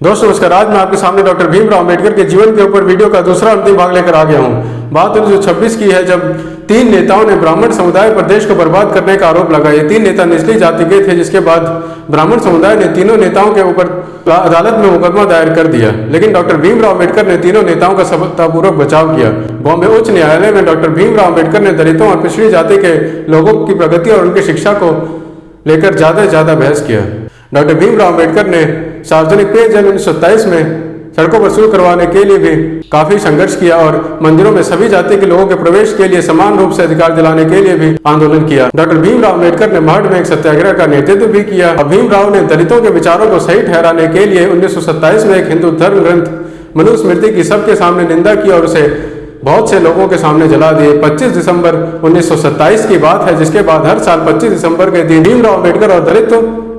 दोस्तों नमस्कार। आज मैं आपके सामने डॉक्टर भीमराव अंबेडकर के जीवन के ऊपर वीडियो का दूसरा अंतिम भाग लेकर आ गया हूं। बात 1926 की है, जब तीन नेताओं ने ब्राह्मण समुदाय पर देश को बर्बाद करने का आरोप लगाया। ये तीन नेता निचली जाति के थे, जिसके बाद ब्राह्मण समुदाय ने तीनों नेताओं के ऊपर अदालत में मुकदमा दायर कर दिया। लेकिन डॉक्टर भीमराव अंबेडकर ने तीनों नेताओं का सफलतापूर्वक बचाव किया। बॉम्बे उच्च न्यायालय में डॉक्टर भीमराव अंबेडकर ने दलितों और पिछड़ी जाति के लोगों की प्रगति और उनकी शिक्षा को लेकर ज्यादा से ज्यादा बहस किया। डॉक्टर भीमराव अंबेडकर ने सार्वजनिक पेयजल 1927 में सड़कों पर शुरू करवाने के लिए भी काफी संघर्ष किया और मंदिरों में सभी जाति के लोगों के प्रवेश के लिए समान रूप से अधिकार दिलाने के लिए भी आंदोलन किया। डॉक्टर भीमराव अंबेडकर ने महड में एक सत्याग्रह का नेतृत्व भी किया और भीमराव ने दलितों के विचारों को सही ठहराने के लिए 1927 में एक हिंदू धर्म ग्रंथ मनुस्मृति की सबके सामने निंदा की और उसे बहुत से लोगों के सामने जला दिए। 25 दिसंबर 1927 की बात है, जिसके बाद हर साल 25 दिसंबर के दिन भीमराव अंबेडकर और दलित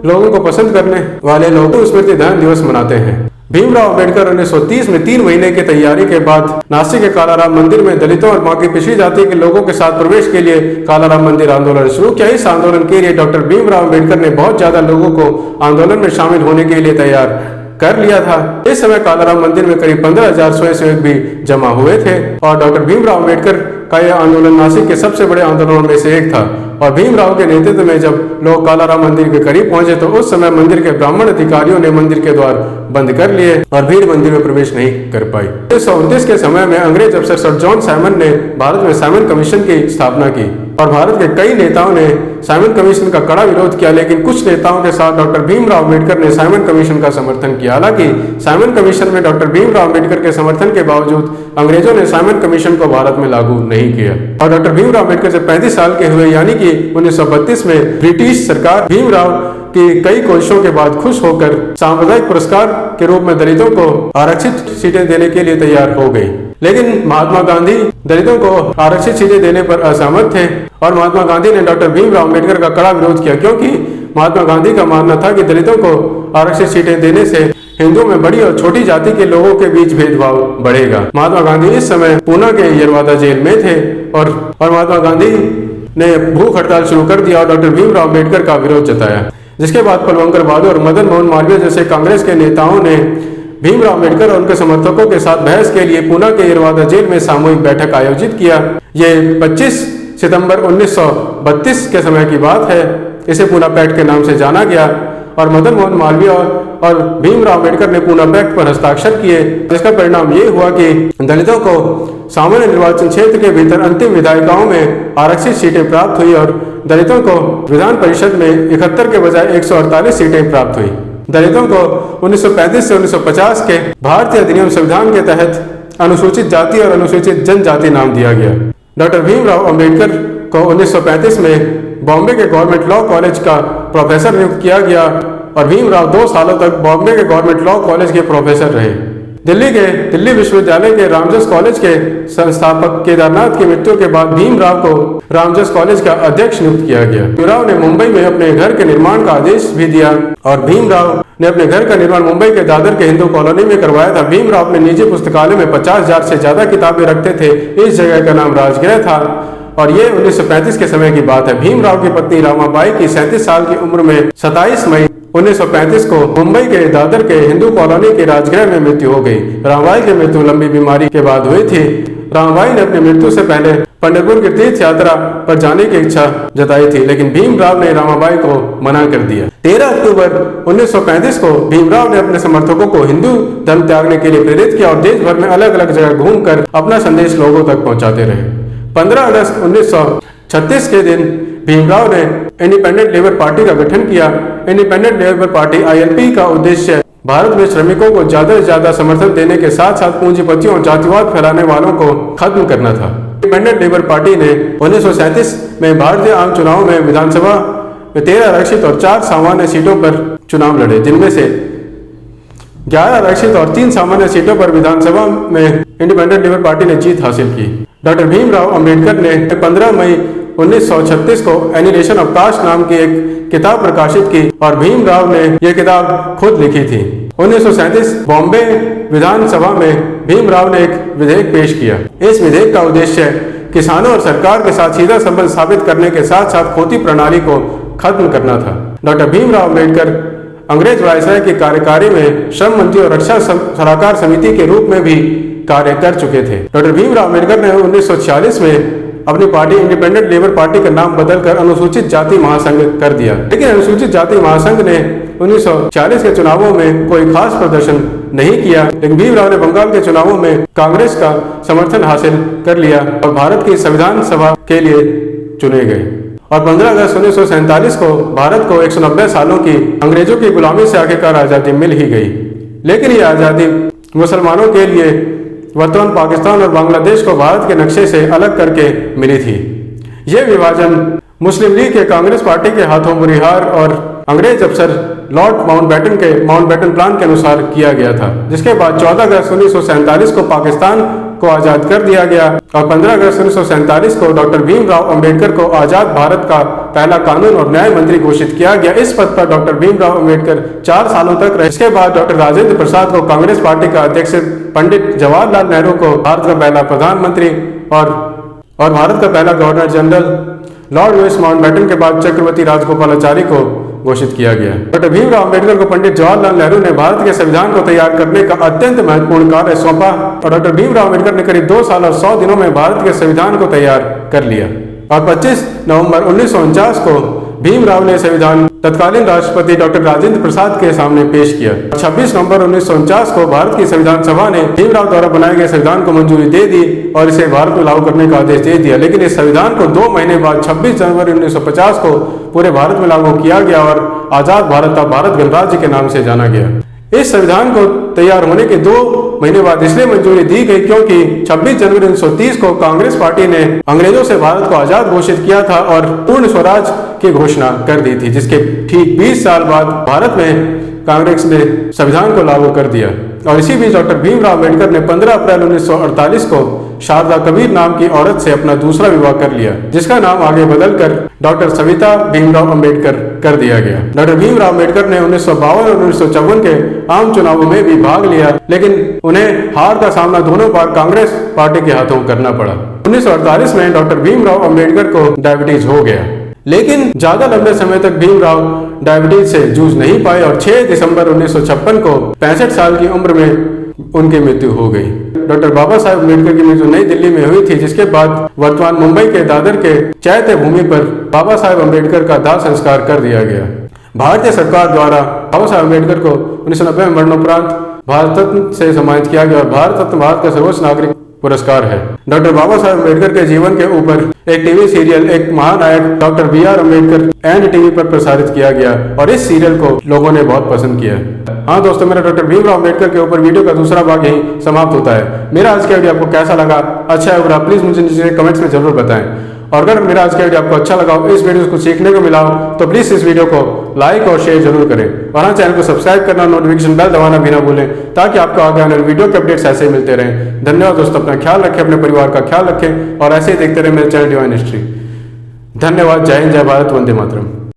लोगों को पसंद करने वाले लोग स्मृति दहन दिवस मनाते हैं। भीमराव अंबेडकर 1930 में 3 महीने की तैयारी के बाद नासिक के कालाराम मंदिर में दलितों और बाकी पिछड़ी जाति के लोगों के साथ प्रवेश के लिए कालाराम मंदिर आंदोलन शुरू किया। इस आंदोलन के लिए डॉक्टर भीमराव अंबेडकर ने बहुत ज्यादा लोगों को आंदोलन में शामिल होने के लिए तैयार कर लिया था। इस समय कालाराम मंदिर में करीब 15,000 स्वयंसेवक भी जमा हुए थे और डॉक्टर भीमराव अंबेडकर का यह आंदोलन नासिक के सबसे बड़े आंदोलनों में से एक था। और भीमराव के नेतृत्व में जब लोग कालाराम मंदिर के करीब पहुंचे तो उस समय मंदिर के ब्राह्मण अधिकारियों ने मंदिर के द्वार बंद कर लिए और भीड़ मंदिर में प्रवेश नहीं कर पाई। 1929 के समय में अंग्रेज अफसर सर जॉन साइमन ने भारत में साइमन कमीशन की स्थापना की और भारत के कई नेताओं ने साइमन कमीशन का कड़ा विरोध किया, लेकिन कुछ नेताओं के साथ डॉक्टर भीमराव अंबेडकर ने साइमन कमीशन का समर्थन किया। हालांकि साइमन कमीशन में डॉक्टर भीमराव अंबेडकर के समर्थन के बावजूद अंग्रेजों ने साइमन कमीशन को भारत में लागू नहीं किया और डॉक्टर भीमराव अंबेडकर जब 35 साल के हुए, यानी कि 1932 में ब्रिटिश सरकार भीमराव की कई कोशिशों के बाद खुश होकर सांप्रदायिक पुरस्कार के रूप में दलितों को आरक्षित सीटें देने के लिए तैयार हो गई। लेकिन महात्मा गांधी दलितों को आरक्षित सीटें देने पर असहमत थे और महात्मा गांधी ने डॉक्टर भीमराव अंबेडकर का कड़ा विरोध किया, क्योंकि महात्मा गांधी का मानना था कि दलितों को आरक्षित सीटें देने से हिंदुओं में बड़ी और छोटी जाति के लोगों के बीच भेदभाव बढ़ेगा। महात्मा गांधी इस समय पूना के यरवादा जेल में थे और महात्मा गांधी ने भूख हड़ताल शुरू कर दिया और डॉक्टर भीमराव अंबेडकर का विरोध जताया, जिसके बाद पलवंकर बहादुर और मदन मोहन मालवीय जैसे कांग्रेस के नेताओं ने भीमराव अंबेडकर और उनके समर्थकों के साथ बहस के लिए पूना के यरवादा जेल में सामूहिक बैठक आयोजित किया। ये 25 सितंबर 1932 के समय की बात है। इसे पूना पैक्ट के नाम से जाना गया और मदन मोहन मालवीय और भीमराव अंबेडकर ने पूना पैक्ट पर हस्ताक्षर किए, जिसका परिणाम ये हुआ कि दलितों को सामान्य निर्वाचन क्षेत्र के भीतर अंतिम विधायिकाओं में आरक्षित सीटें प्राप्त हुई और दलितों को विधान परिषद में 71 के बजाय 148 सीटें प्राप्त हुई। दलितों को 1935 से 1950 के भारतीय अधिनियम संविधान के तहत अनुसूचित जाति और अनुसूचित जनजाति नाम दिया गया। डॉक्टर भीमराव अंबेडकर को 1935 में बॉम्बे के गवर्नमेंट लॉ कॉलेज का प्रोफेसर नियुक्त किया गया और भीमराव 2 सालों तक बॉम्बे के गवर्नमेंट लॉ कॉलेज के प्रोफेसर रहे। दिल्ली विश्वविद्यालय के रामजस कॉलेज के संस्थापक केदारनाथ की मृत्यु के बाद भीमराव को रामजस कॉलेज का अध्यक्ष नियुक्त किया गया। भीमराव ने मुंबई में अपने घर के निर्माण का आदेश भी दिया और भीमराव ने अपने घर का निर्माण मुंबई के दादर के हिंदू कॉलोनी में करवाया था। भीमराव अपने निजी पुस्तकालय में 50,000 से ज्यादा किताबें रखते थे। इस जगह का नाम राजगृह था और ये 1935 के समय की बात है। भीमराव की पत्नी रामाबाई की 37 साल की उम्र में 27 मई 1935 को मुंबई के दादर के हिंदू कॉलोनी के राजगृह में मृत्यु हो गई। रामाबाई की मृत्यु लंबी बीमारी के बाद हुई थी। रामाबाई ने अपनी मृत्यु से पहले पंढरपुर की तीर्थ यात्रा पर जाने की इच्छा जताई थी, लेकिन भीमराव ने रामाबाई को मना कर दिया। 13 अक्टूबर 1935 को भीमराव ने अपने समर्थकों को हिंदू धर्म त्यागने के लिए प्रेरित किया और देश भर में अलग अलग जगह घूमकर अपना संदेश लोगों तक पहुंचाते रहे। 15 अगस्त 1936 के दिन भीमराव ने इंडिपेंडेंट लेबर पार्टी का गठन किया। इंडिपेंडेंट लेबर पार्टी ILP का उद्देश्य भारत में श्रमिकों को ज्यादा से ज्यादा समर्थन देने के साथ साथ पूंजीपतियों और जातिवाद फैलाने वालों को खत्म करना था। इंडिपेंडेंट लेबर पार्टी ने 1937 में भारतीय आम चुनाव में विधानसभा में 13 आरक्षित और 4 सामान्य सीटों पर चुनाव लड़े, जिनमें से 11 आरक्षित और 3 सामान्य सीटों पर विधानसभा में इंडिपेंडेंट लेबर पार्टी ने जीत हासिल की। डॉक्टर भीमराव अंबेडकर ने 15 मई 1936 को एनिलेशन ऑफ कास्ट नाम की एक किताब प्रकाशित की और भीमराव ने यह किताब खुद लिखी थी। 1937 बॉम्बे विधानसभा में भीमराव ने एक विधेयक पेश किया। इस विधेयक का उद्देश्य किसानों और सरकार के साथ सीधा संबंध स्थापित करने के साथ साथ खोती प्रणाली को खत्म करना था। डॉक्टर भीमराव अंबेडकर अंग्रेज वायसराय की कार्यकारी में श्रम मंत्री और रक्षा सलाहकार समिति के रूप में भी कार्य कर चुके थे। डॉक्टर भीमराव अम्बेडकर ने 1946 में अपनी पार्टी इंडिपेंडेंट लेबर पार्टी का नाम बदलकर अनुसूचित जाति महासंघ कर दिया, लेकिन अनुसूचित जाति महासंघ ने 1940 के चुनावों में कोई खास प्रदर्शन नहीं किया। लेकिन भीमराव ने बंगाल के चुनावों में कांग्रेस का समर्थन हासिल कर लिया और भारत की संविधान सभा के लिए चुने गए। और 15 अगस्त 1947 को भारत को 190 सालों की अंग्रेजों की गुलामी से आखिरकार आज़ादी मिल ही गई। लेकिन ये आज़ादी मुसलमानों के लिए वर्तमान पाकिस्तान और बांग्लादेश को भारत के नक्शे से अलग करके मिली थी। यह विभाजन मुस्लिम लीग के कांग्रेस पार्टी के हाथों बुरिहार और अंग्रेज अफसर लॉर्ड माउंटबेटन प्लान के अनुसार किया गया था, जिसके बाद 14 अगस्त 1947 को पाकिस्तान को आज़ाद कर दिया गया और 15 अगस्त 1947 को डॉक्टर भीमराव अंबेडकर को आज़ाद भारत का पहला कानून और न्याय मंत्री घोषित किया गया। इस पद पर डॉक्टर भीमराव अंबेडकर 4 सालों तक रहे। इसके बाद डॉक्टर राजेंद्र प्रसाद को कांग्रेस पार्टी का अध्यक्ष, पंडित जवाहरलाल नेहरू को भारत का पहला प्रधानमंत्री और भारत का पहला governor general Lord Louis Mountbatten के बाद चक्रवर्ती राजगोपालाचारी को घोषित किया गया। डॉक्टर भीमराव अम्बेडकर को पंडित जवाहरलाल नेहरू ने भारत के संविधान को तैयार करने का अत्यंत महत्वपूर्ण कार्य सौंपा और डॉक्टर भीमराव अम्बेडकर ने करीब 2 साल और 100 दिनों में भारत के संविधान को तैयार कर लिया और 25 नवंबर 1949 को भीमराव ने संविधान तत्कालीन राष्ट्रपति डॉक्टर राजेंद्र प्रसाद के सामने पेश किया। 26 नवंबर 1949 को भारत की संविधान सभा ने भीमराव द्वारा बनाए गए संविधान को मंजूरी दे दी और इसे भारत में लागू करने का आदेश दे दिया। लेकिन इस संविधान को 2 महीने बाद 26 जनवरी 1950 को पूरे भारत में लागू किया गया और आजाद भारत का भारत गणराज्य के नाम से जाना गया। इस संविधान को तैयार होने के 2 महीने बाद इसलिए मंजूरी दी गई क्योंकि 26 जनवरी 1930 को कांग्रेस पार्टी ने अंग्रेजों से भारत को आजाद घोषित किया था और पूर्ण स्वराज की घोषणा कर दी थी, जिसके ठीक 20 साल बाद भारत में कांग्रेस ने संविधान को लागू कर दिया। और इसी बीच डॉक्टर भीमराव अम्बेडकर ने 15 अप्रैल 1948 को शारदा कबीर नाम की औरत से अपना दूसरा विवाह कर लिया, जिसका नाम आगे बदलकर डॉक्टर सविता भीमराव अम्बेडकर कर दिया गया। डॉक्टर भीमराव अम्बेडकर ने 1952 और 1954 के आम चुनावों में भी भाग लिया, लेकिन उन्हें हार का सामना दोनों बार कांग्रेस पार्टी के हाथों करना पड़ा। 1948 में डॉक्टर भीमराव अम्बेडकर को डायबिटीज हो गया, लेकिन ज्यादा लंबे समय तक भीमराव डायबिटीज से जूझ नहीं पाए और 6 दिसंबर 1956 को 65 साल की उम्र में उनकी मृत्यु हो गई। डॉक्टर बाबा साहेब अम्बेडकर की मृत्यु नई दिल्ली में हुई थी, जिसके बाद वर्तमान मुंबई के दादर के चैत्य भूमि पर बाबा साहेब अम्बेडकर का दाह संस्कार कर दिया गया। भारतीय सरकार द्वारा बाबा साहेब अम्बेडकर को 1990 में मरणोपरांत भारत रत्न से सम्मानित किया गया और भारत रत्न भारत का सर्वोच्च नागरिक पुरस्कार है। डॉक्टर बाबा साहेब अम्बेडकर के जीवन के ऊपर एक टीवी सीरियल एक महानायक doctor BR Ambedkar and TV पर प्रसारित किया गया और इस सीरियल को लोगों ने बहुत पसंद किया। हाँ दोस्तों, मेरा डॉक्टर भीमराव अम्बेडकर के ऊपर वीडियो का दूसरा भाग यही समाप्त होता है। मेरा आज का वीडियो आपको कैसा लगा, अच्छा है, और प्लीज मुझे नीचे कमेंट्स में जरूर बताएं। और अगर मेरा आज का वीडियो आपको अच्छा लगा हो, इस वीडियो से कुछ सीखने को मिला हो, तो प्लीज इस वीडियो को लाइक और शेयर जरूर करें और हाँ, चैनल को सब्सक्राइब करना, नोटिफिकेशन बेल दबाना भी ना भूलें, ताकि आपको आगे आने वाले वीडियो के अपडेट्स ऐसे ही मिलते रहें। धन्यवाद दोस्तों, अपना ख्याल रखें, अपने परिवार का ख्याल रखें और ऐसे ही देखते रहे मेरे चैनल डिवाइन हिस्ट्री। धन्यवाद। जय हिंद, जय भारत, वंदे मातरम।